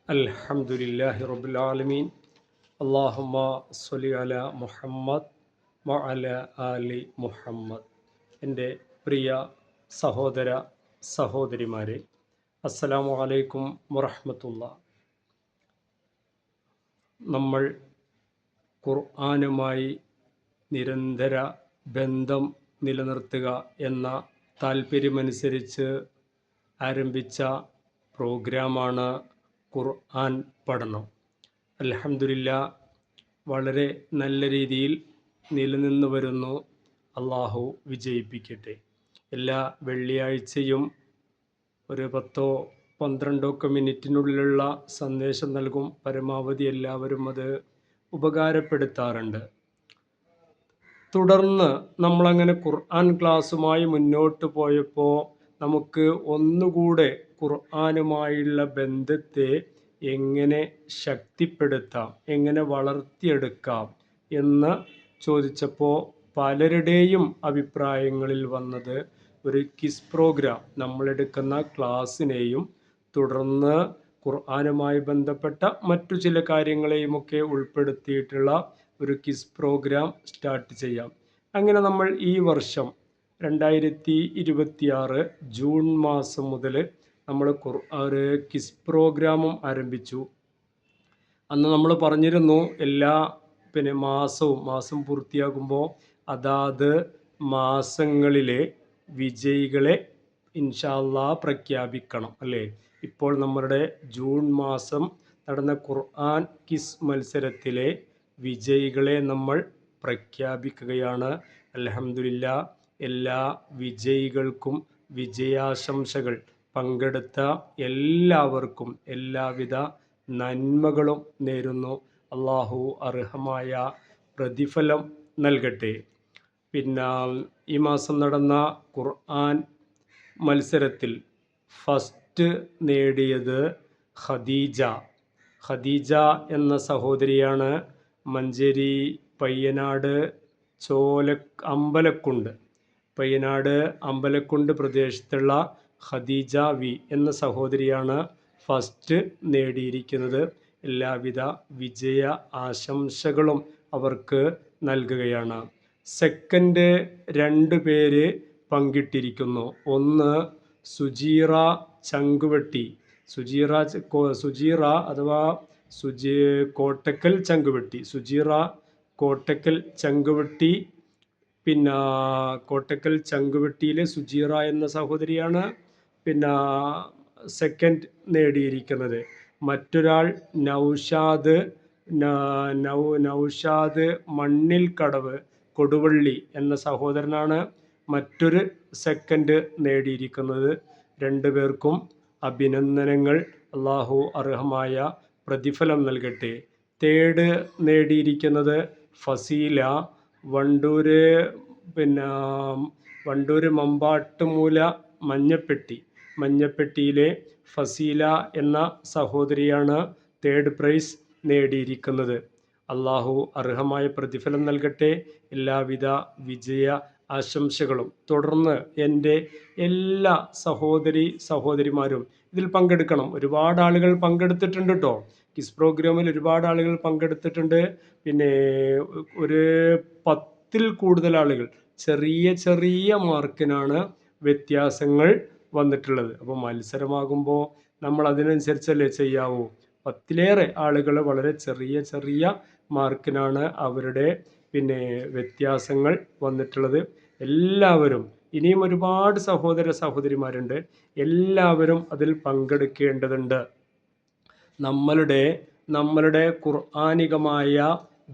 അൽഹംദുലില്ലാഹി റബ്ബിൽ ആലമീൻ. അല്ലാഹുമ്മ സ്വല്ലി അലാ മുഹമ്മദ് വഅല ആലി മുഹമ്മദ്. എൻ്റെ പ്രിയ സഹോദര സഹോദരിമാരെ, അസ്സലാമു അലൈക്കും വറഹ്മത്തുള്ളാഹി. നമ്മൾ ഖുർആനുമായി നിരന്തര ബന്ധം നിലനിർത്തുക എന്ന താല്പര്യമനുസരിച്ച് ആരംഭിച്ച പ്രോഗ്രാമാണ് ഖുർആൻ പഠനം. അൽഹംദുലില്ലാ, വളരെ നല്ല രീതിയിൽ നിലനിന്ന് വരുന്നു. അള്ളാഹു വിജയിപ്പിക്കട്ടെ. എല്ലാ വെള്ളിയാഴ്ചയും ഒരു 10-12 മിനിറ്റിനുള്ളിലുള്ള സന്ദേശം നൽകും. പരമാവധി എല്ലാവരും അത് ഉപകാരപ്പെടുത്താറുണ്ട്. തുടർന്ന് നമ്മളങ്ങനെ ഖുർആൻ ക്ലാസ്സുമായി മുന്നോട്ട് പോയപ്പോൾ നമുക്ക് ഒന്നുകൂടെ ഖുർആനുമായുള്ള ബന്ധത്തെ എങ്ങനെ ശക്തിപ്പെടുത്താം, എങ്ങനെ വളർത്തിയെടുക്കാം എന്ന് ചോദിച്ചപ്പോൾ പലരുടെയും അഭിപ്രായങ്ങളിൽ വന്നത് ഒരു ക്വിസ് പ്രോഗ്രാം, നമ്മളെടുക്കുന്ന ക്ലാസ്സിനെയും തുടർന്ന് ഖുർആനുമായി ബന്ധപ്പെട്ട മറ്റു ചില കാര്യങ്ങളെയുമൊക്കെ ഉൾപ്പെടുത്തിയിട്ടുള്ള ഒരു ക്വിസ് പ്രോഗ്രാം സ്റ്റാർട്ട് ചെയ്യാം. അങ്ങനെ നമ്മൾ ഈ വർഷം 2026 ജൂൺ മാസം മുതൽ നമ്മൾ ഒരു ക്വിസ് പ്രോഗ്രാമും ആരംഭിച്ചു. അന്ന് നമ്മൾ പറഞ്ഞിരുന്നു എല്ലാ മാസം പൂർത്തിയാകുമ്പോൾ അതാത് മാസങ്ങളിലെ വിജയികളെ ഇൻഷാ അല്ലാഹ് പ്രഖ്യാപിക്കണം അല്ലേ. ഇപ്പോൾ നമ്മുടെ ജൂൺ മാസം നടന്ന ഖുർആൻ ക്വിസ് മത്സരത്തിലെ വിജയികളെ നമ്മൾ പ്രഖ്യാപിക്കുകയാണ്. അൽഹംദുലില്ലാ, എല്ലാ വിജയികൾക്കും വിജയാശംസകൾ. പങ്കെടുത്ത എല്ലാവർക്കും എല്ലാവിധ നന്മകളും നേരുന്നു. അള്ളാഹു അർഹമായ പ്രതിഫലം നൽകട്ടെ. ഈ മാസം നടന്ന ഖുർആൻ മത്സരത്തിൽ ഫസ്റ്റ് നേടിയത് ഖദീജ എന്ന സഹോദരിയാണ്. മഞ്ചേരി പയ്യനാട് അമ്പലക്കുണ്ട് പ്രദേശത്തുള്ള ഖദീജ വി എന്ന സഹോദരിയാണ് ഫസ്റ്റ് നേടിയിരിക്കുന്നത്. എല്ലാവിധ വിജയ ആശംസകളും അവർക്ക് നൽകുകയാണ്. സെക്കൻഡ് 2 പേര് പങ്കിട്ടിരിക്കുന്നു. ഒന്ന് സുജീറ ചങ്കുവെട്ടി, സുജീറ അഥവാ കോട്ടക്കൽ ചങ്കുവെട്ടി, സുജീറ കോട്ടക്കൽ ചങ്കുവെട്ടി. കോട്ടക്കൽ ചങ്കുവെട്ടിയിലെ സുജീറ എന്ന സഹോദരിയാണ് സെക്കൻഡ് നേടിയിരിക്കുന്നത്. മറ്റൊരാൾ നൗഷാദ് മണ്ണിൽക്കടവ് കൊടുവള്ളി എന്ന സഹോദരനാണ് മറ്റൊരു സെക്കൻഡ് നേടിയിരിക്കുന്നത്. 2 പേർക്കും അഭിനന്ദനങ്ങൾ. അള്ളാഹു അർഹമായ പ്രതിഫലം നൽകട്ടെ. തേർഡ് നേടിയിരിക്കുന്നത് ഫസീല, വണ്ടൂര് മമ്പാട്ടുമൂല മഞ്ഞപ്പെട്ടിയിലെ ഫസീല എന്ന സഹോദരിയാണ് തേർഡ് പ്രൈസ് നേടിയിരിക്കുന്നത്. അള്ളാഹു അർഹമായ പ്രതിഫലം നൽകട്ടെ. എല്ലാവിധ വിജയ ആശംസകളും. തുടർന്ന് എൻ്റെ എല്ലാ സഹോദരിമാരും ഇതിൽ പങ്കെടുക്കണം. ഒരുപാട് ആളുകൾ പങ്കെടുത്തിട്ടുണ്ട് കേട്ടോ. ക്വിസ് പ്രോഗ്രാമിൽ ഒരുപാട് ആളുകൾ പങ്കെടുത്തിട്ടുണ്ട്. ഒരു 10-ൽ കൂടുതൽ ആളുകൾ ചെറിയ മാർക്കിനാണ് വ്യത്യാസങ്ങൾ വന്നിട്ടുള്ളത്. അപ്പോൾ മത്സരമാകുമ്പോൾ നമ്മൾ അതിനനുസരിച്ചല്ലേ ചെയ്യാവൂ. 10-ലേറെ ആളുകൾ വളരെ ചെറിയ മാർക്കിനാണ് അവരുടെ വ്യത്യാസങ്ങൾ വന്നിട്ടുള്ളത്. എല്ലാവരും, ഇനിയും ഒരുപാട് സഹോദരിമാരുണ്ട്, എല്ലാവരും അതിൽ പങ്കെടുക്കേണ്ടതുണ്ട്. നമ്മളുടെ ഖുർആനികമായ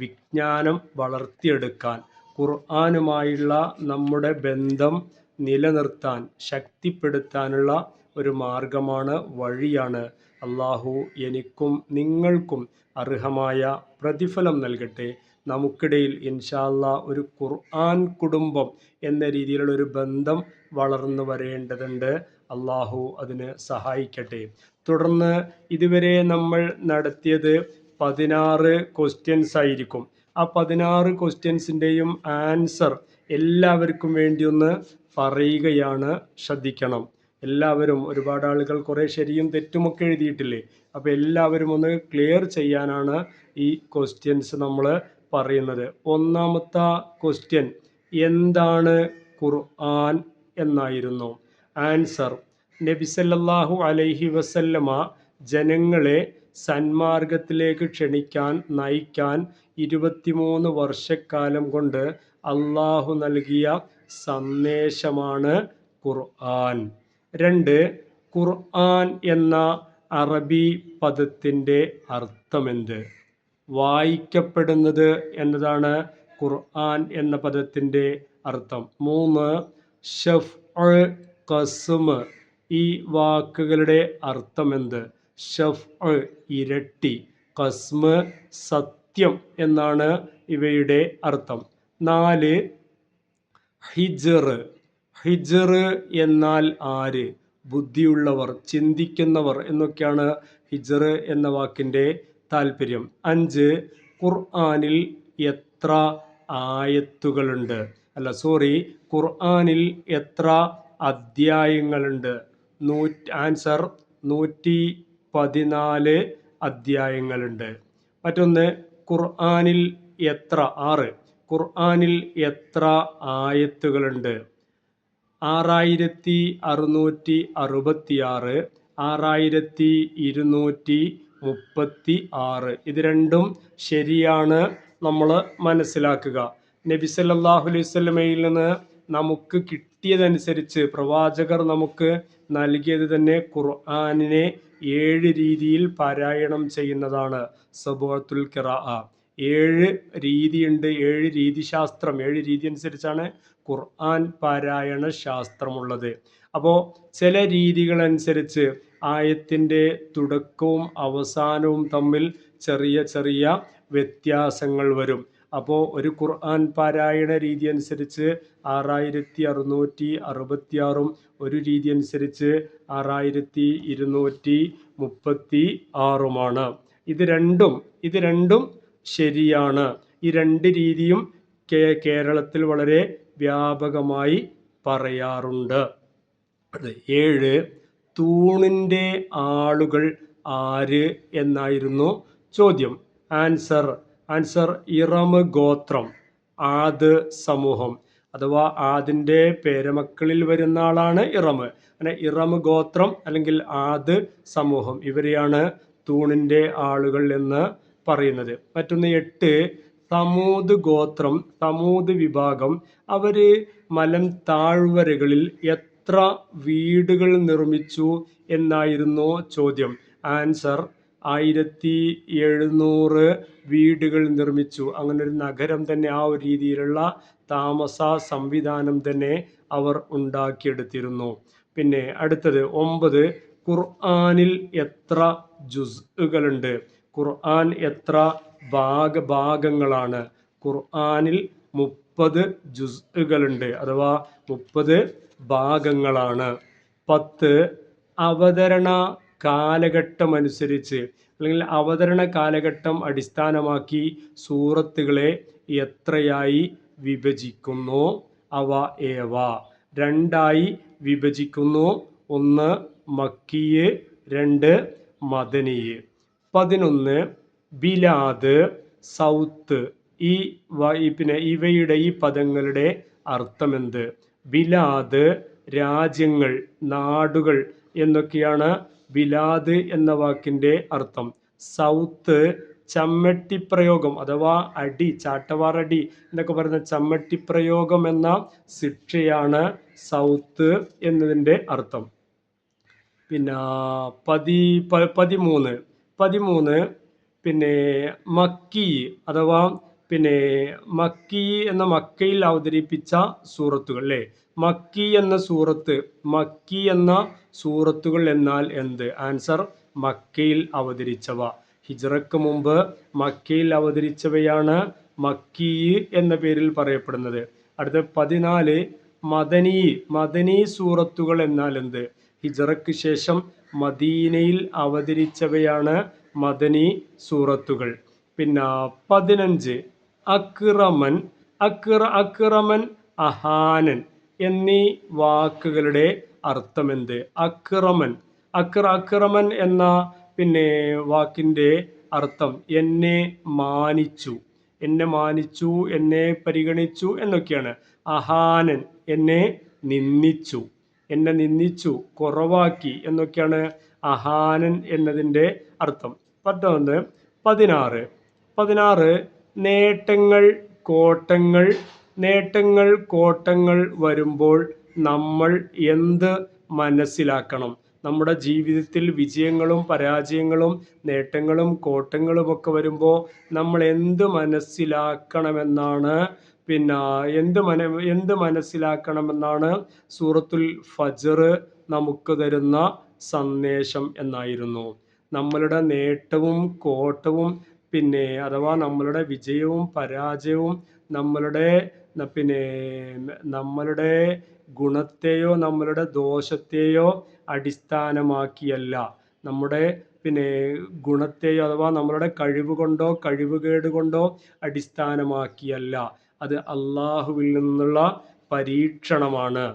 വിജ്ഞാനം വളർത്തിയെടുക്കാൻ, ഖുർആനുമായുള്ള നമ്മുടെ ബന്ധം നിലനിർത്താൻ, ശക്തിപ്പെടുത്താനുള്ള ഒരു മാർഗമാണ്, വഴിയാണ്. അള്ളാഹു എനിക്കും നിങ്ങൾക്കും അർഹമായ പ്രതിഫലം നൽകട്ടെ. നമുക്കിടയിൽ ഇൻഷാ അല്ലാഹ് ഒരു ഖുർആൻ കുടുംബം എന്ന രീതിയിലുള്ള ഒരു ബന്ധം വളർന്നു വരേണ്ടതുണ്ട്. അള്ളാഹു അതിന് സഹായിക്കട്ടെ. തുടർന്ന് ഇതുവരെ നമ്മൾ നടത്തിയത് 16 ക്വസ്റ്റ്യൻസ് ആയിരിക്കും. ആ 16 ക്വസ്റ്റ്യൻസിൻ്റെയും ആൻസർ എല്ലാവർക്കും വേണ്ടി ഒന്ന് പറയുകയാണ്, ശ്രദ്ധിക്കണം. എല്ലാവരും ഒരുപാട് ആളുകൾ കുറേ ശരിയും തെറ്റുമൊക്കെ എഴുതിയിട്ടില്ലേ? അപ്പോൾ എല്ലാവരും ഒന്ന് ക്ലിയർ ചെയ്യാനാണ് ഈ ക്വസ്റ്റ്യൻസ് നമ്മൾ പറയുന്നത്. ഒന്നാമത്തെ ക്വസ്റ്റ്യൻ എന്താണ് ഖുർആൻ എന്നായിരുന്നു. ആൻസർ: നബി സല്ലല്ലാഹു അലൈഹി വസല്ലമ ജനങ്ങളെ സന്മാർഗത്തിലേക്ക് ക്ഷണിക്കാൻ നയിക്കാൻ 23 വർഷക്കാലം കൊണ്ട് അള്ളാഹു നൽകിയ സന്ദേശമാണ് ഖുർആൻ. 2. ഖുർആൻ എന്ന അറബി പദത്തിൻ്റെ അർത്ഥമെന്ത്? വായിക്കപ്പെടുന്നത് എന്നതാണ് ഖുർആൻ എന്ന പദത്തിൻ്റെ അർത്ഥം. 3. ഷഫ്അ്, ഖസ്മ് ഈ വാക്കുകളുടെ അർത്ഥമെന്ത്? ഷഫ്അ് ഇരട്ടി, ഖസ്മ് സത്യം എന്നാണ് ഇവയുടെ അർത്ഥം. 4. ഹിജ്ർ. ഹിജ്ർ എന്നാൽ ആര്? ബുദ്ധിയുള്ളവർ, ചിന്തിക്കുന്നവർ എന്നൊക്കെയാണ് ഹിജ്ർ എന്ന വാക്കിൻ്റെ താല്പര്യം. 5. ഖുർആനിൽ എത്ര ആയത്തുകളുണ്ട്? ഖുർആനിൽ എത്ര അധ്യായങ്ങളുണ്ട്? ആൻസർ: 114 അധ്യായങ്ങളുണ്ട്. മറ്റൊന്ന്, ഖുർആനിൽ എത്ര 6. ഖുർആനിൽ എത്ര ആയത്തുകളുണ്ട്? 6666, 6236. ഇത് രണ്ടും ശരിയാണ് നമ്മൾ മനസ്സിലാക്കുക. നബി സല്ലല്ലാഹു അലൈഹി വസല്ലമയിൽ നിന്ന് നമുക്ക് കിട്ടിയതനുസരിച്ച് പ്രവാചകർ നമുക്ക് നൽകിയത് തന്നെ ഖുർആനിനെ 7 രീതിയിൽ പാരായണം ചെയ്യുന്നതാണ്. സബൂഅത്തുൽ ഖിറാഅ 7 രീതിയുണ്ട്. 7 രീതിശാസ്ത്രം, 7 രീതി അനുസരിച്ചാണ് ഖുർആൻ പാരായണ ശാസ്ത്രമുള്ളത്. അപ്പോൾ ചില രീതികളനുസരിച്ച് ആയത്തിൻ്റെ തുടക്കവും അവസാനവും തമ്മിൽ ചെറിയ ചെറിയ വ്യത്യാസങ്ങൾ വരും. അപ്പോൾ ഒരു ഖുർആൻ പാരായണ രീതി അനുസരിച്ച് 6666, ഒരു രീതി അനുസരിച്ച് 6236. ഇത് രണ്ടും ശരിയാണ്. ഈ 2 രീതിയും കേരളത്തിൽ വളരെ വ്യാപകമായി പറയാറുണ്ട്. 7. തൂണിൻ്റെ ആളുകൾ ആര് എന്നായിരുന്നു ചോദ്യം. ആൻസർ ഇറം ഗോത്രം, ആദ് സമൂഹം, അഥവാ ആദിൻ്റെ പേരമക്കളിൽ വരുന്ന ആളാണ് ഇറം. അങ്ങനെ ഇറം ഗോത്രം അല്ലെങ്കിൽ ആദ് സമൂഹം, ഇവരെയാണ് തൂണിൻ്റെ ആളുകൾ എന്ന് പറയുന്നത്. മറ്റൊന്ന് 8. സമൂദ് ഗോത്രം, സമൂദ് വിഭാഗം, അവർ മലം താഴ്വരകളിൽ എത്ര വീടുകൾ നിർമ്മിച്ചു എന്നായിരുന്നു ചോദ്യം. ആൻസർ: 1700 വീടുകൾ നിർമ്മിച്ചു. അങ്ങനെ ഒരു നഗരം തന്നെ, ആ ഒരു രീതിയിലുള്ള താമസ സംവിധാനം തന്നെ അവർ ഉണ്ടാക്കിയെടുത്തിരുന്നു. പിന്നെ അടുത്തത് 9. ഖുർആനിൽ എത്ര ജുസ്ഉകളുണ്ട്? ഖുർആൻ എത്ര ഭാഗങ്ങളാണ്? ഖുർആനിൽ 30 ജുസ്ഉകളുണ്ട്, അഥവാ 30 ഭാഗങ്ങളാണ്. 10. അവതരണ കാലഘട്ടമനുസരിച്ച് അല്ലെങ്കിൽ അവതരണ കാലഘട്ടം അടിസ്ഥാനമാക്കി സൂറത്തുകളെ എത്രയായി വിഭജിക്കുന്നു? അവ ഏവ? 2 വിഭജിക്കുന്നു. 1 മക്കിയ്, 2 മദനിയ്. 11. ബിലാദ്, സൗത്ത് ഇവയുടെ ഈ പദങ്ങളുടെ അർത്ഥമെന്ത്? ബിലാദ് രാജ്യങ്ങൾ, നാടുകൾ എന്നൊക്കെയാണ് ബിലാദ് എന്ന വാക്കിൻ്റെ അർത്ഥം. സൗത്ത് ചമ്മട്ടിപ്രയോഗം, അഥവാ അടി, ചാട്ടവാറടി എന്നൊക്കെ പറയുന്ന ചമ്മട്ടിപ്രയോഗം എന്ന ശിക്ഷയാണ് സൗത്ത് എന്നതിൻ്റെ അർത്ഥം. പിന്നെ 13. പിന്നെ മക്കി, അഥവാ മക്കി എന്ന മക്കയിൽ അവതരിപ്പിച്ച സൂറത്തുകൾ അല്ലേ? മക്കി എന്ന സൂറത്തുകൾ എന്നാൽ എന്ത്? ആൻസർ: മക്കയിൽ അവതരിച്ചവ. ഹിജ്റക്ക് മുമ്പ് മക്കയിൽ അവതരിച്ചവയാണ് മക്കി എന്ന പേരിൽ പറയപ്പെടുന്നത്. അടുത്ത 14. മദനി സൂറത്തുകൾ എന്നാൽ എന്ത്? ഹിജ്റക്ക് ശേഷം മദീനയിൽ അവതരിച്ചവയാണ് മദനി സൂറത്തുകൾ. പിന്നെ 15. അക്രമൻ, അഹാനൻ എന്നീ വാക്കുകളുടെ അർത്ഥമെന്ത്? അക്രമൻ. അക്രമൻ എന്ന പിന്നെ വാക്കിൻ്റെ അർത്ഥം എന്നെ മാനിച്ചു, എന്നെ മാനിച്ചു, എന്നെ പരിഗണിച്ചു എന്നൊക്കെയാണ്. അഹാനൻ എന്നെ നിന്ദിച്ചു, എന്നെ നിന്ദിച്ചു, കുറവാക്കി എന്നൊക്കെയാണ് അഹാനൻ എന്നതിൻ്റെ അർത്ഥം. 16 നേട്ടങ്ങൾ കോട്ടങ്ങൾ. നേട്ടങ്ങൾ കോട്ടങ്ങൾ വരുമ്പോൾ നമ്മൾ എന്ത് മനസ്സിലാക്കണം? നമ്മുടെ ജീവിതത്തിൽ വിജയങ്ങളും പരാജയങ്ങളും നേട്ടങ്ങളും കോട്ടങ്ങളുമൊക്കെ വരുമ്പോൾ നമ്മൾ എന്ത് മനസ്സിലാക്കണമെന്നാണ് എന്ത് മനസ്സിലാക്കണമെന്നാണ് സൂറത്തുൽ ഫജ്ർ നമുക്ക് തരുന്ന സന്ദേശം എന്നായിരുന്നു. നമ്മളുടെ നേട്ടവും കോട്ടവും അഥവാ നമ്മളുടെ വിജയവും പരാജയവും നമ്മളുടെ ഗുണത്തെയോ നമ്മളുടെ ദോഷത്തെയോ അടിസ്ഥാനമാക്കിയല്ല, നമ്മുടെ ഗുണത്തെയോ അഥവാ നമ്മളുടെ കഴിവ് കൊണ്ടോ കഴിവുകേട് കൊണ്ടോ അടിസ്ഥാനമാക്കിയല്ല. അത് അള്ളാഹുവിൽ നിന്നുള്ള പരീക്ഷണമാണ്.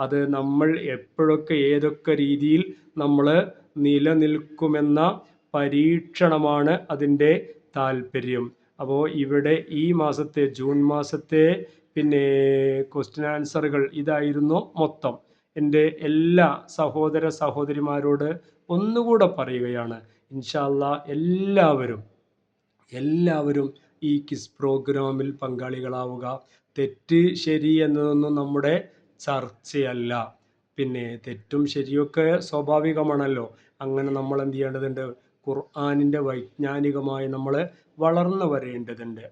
അത് നമ്മൾ എപ്പോഴൊക്കെ ഏതൊക്കെ രീതിയിൽ നമ്മൾ നിലനിൽക്കുമെന്ന പരീക്ഷണമാണ് അതിൻ്റെ താല്പര്യം. അപ്പോൾ ഇവിടെ ഈ മാസത്തെ ജൂൺ മാസത്തെ ക്വസ്റ്റ്യൻ ആൻസറുകൾ ഇതായിരുന്നു മൊത്തം. എൻ്റെ എല്ലാ സഹോദര സഹോദരിമാരോട് ഒന്നുകൂടെ പറയുകയാണ്, ഇൻഷാ അല്ലാ എല്ലാവരും ഈ ക്വിസ് പ്രോഗ്രാമിൽ പങ്കാളികളാവുക. തെറ്റ് ശരി എന്നതൊന്നും നമ്മുടെ ചർച്ചയല്ല. തെറ്റും ശരിയൊക്കെ സ്വാഭാവികമാണല്ലോ. അങ്ങനെ നമ്മൾ എന്ത് ചെയ്യേണ്ടതുണ്ട്? ഖുർആനിൻ്റെ വൈജ്ഞാനികമായി നമ്മൾ വളർന്നു വരേണ്ടതുണ്ട്.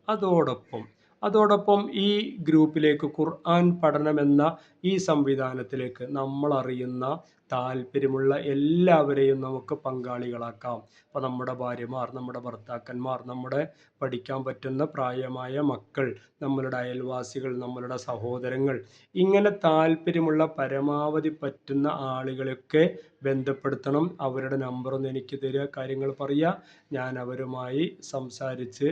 അതോടൊപ്പം ഈ ഗ്രൂപ്പിലേക്ക് ഖുർആൻ പഠനമെന്ന ഈ സംവിധാനത്തിലേക്ക് നമ്മൾ അറിയുന്ന താല്പര്യമുള്ള എല്ലാവരെയും നമുക്ക് പങ്കാളികളാക്കാം. അപ്പോൾ നമ്മുടെ ഭാര്യമാർ, നമ്മുടെ ഭർത്താക്കന്മാർ, നമ്മുടെ പഠിക്കാൻ പറ്റുന്ന പ്രായമായ മക്കൾ, നമ്മളുടെ അയൽവാസികൾ, നമ്മളുടെ സഹോദരങ്ങൾ, ഇങ്ങനെ താല്പര്യമുള്ള പരമാവധി പറ്റുന്ന ആളുകളൊക്കെ ബന്ധപ്പെടുത്തണം. അവരുടെ നമ്പറൊന്ന് എനിക്ക് തരിക, കാര്യങ്ങൾ പറയുക, ഞാൻ അവരുമായി സംസാരിച്ച്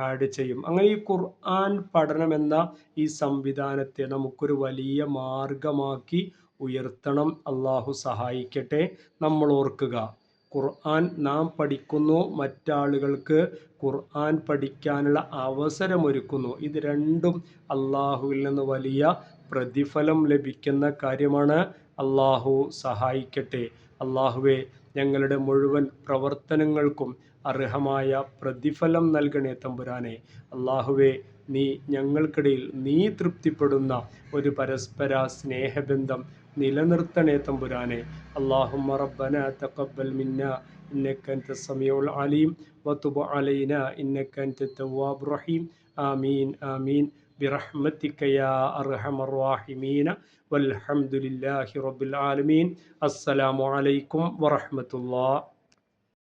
ആഡ് ചെയ്യും. അങ്ങനെ ഈ ഖുർആൻ പഠനം എന്ന ഈ സംവിധാനത്തെ നമുക്കൊരു വലിയ മാർഗമാക്കി ഉയർത്തണം. അള്ളാഹു സഹായിക്കട്ടെ. നമ്മൾ ഓർക്കുക, ഖുർആൻ നാം പഠിക്കുന്നു, മറ്റാളുകൾക്ക് ഖുർആൻ പഠിക്കാനുള്ള അവസരമൊരുക്കുന്നു. ഇത് രണ്ടും അള്ളാഹുവിൽ നിന്ന് വലിയ പ്രതിഫലം ലഭിക്കുന്ന കാര്യമാണ്. അള്ളാഹു സഹായിക്കട്ടെ. അള്ളാഹുവേ, ഞങ്ങളുടെ മുഴുവൻ പ്രവർത്തനങ്ങൾക്കും അർഹമായ പ്രതിഫലം നൽകണേ തമ്പുരാനെ. അള്ളാഹുവേ, നീ ഞങ്ങൾക്കിടയിൽ നീ തൃപ്തിപ്പെടുന്ന ഒരു പരസ്പര സ്നേഹബന്ധം നിലനിർത്തണേ തമ്പുരാനെ. അല്ലാഹുമ്മ റബ്ബനാ തഖബ്ബൽ മിന്നാ ഇന്നക അൻതസ് സമീഉൽ അലീം വതുബ് അലൈനാ ഇന്നക അൻതത് തവ്വാബുർ റഹീം. ആമീൻ ആമീൻ ബിറഹ്മതിക യാ അർഹമർ റഹീമീൻ. വൽഹംദുലില്ലാഹി റബ്ബിൽ ആലമീൻ. അസ്സലാമു അലൈക്കും വറഹ്മത്തുള്ളാഹി.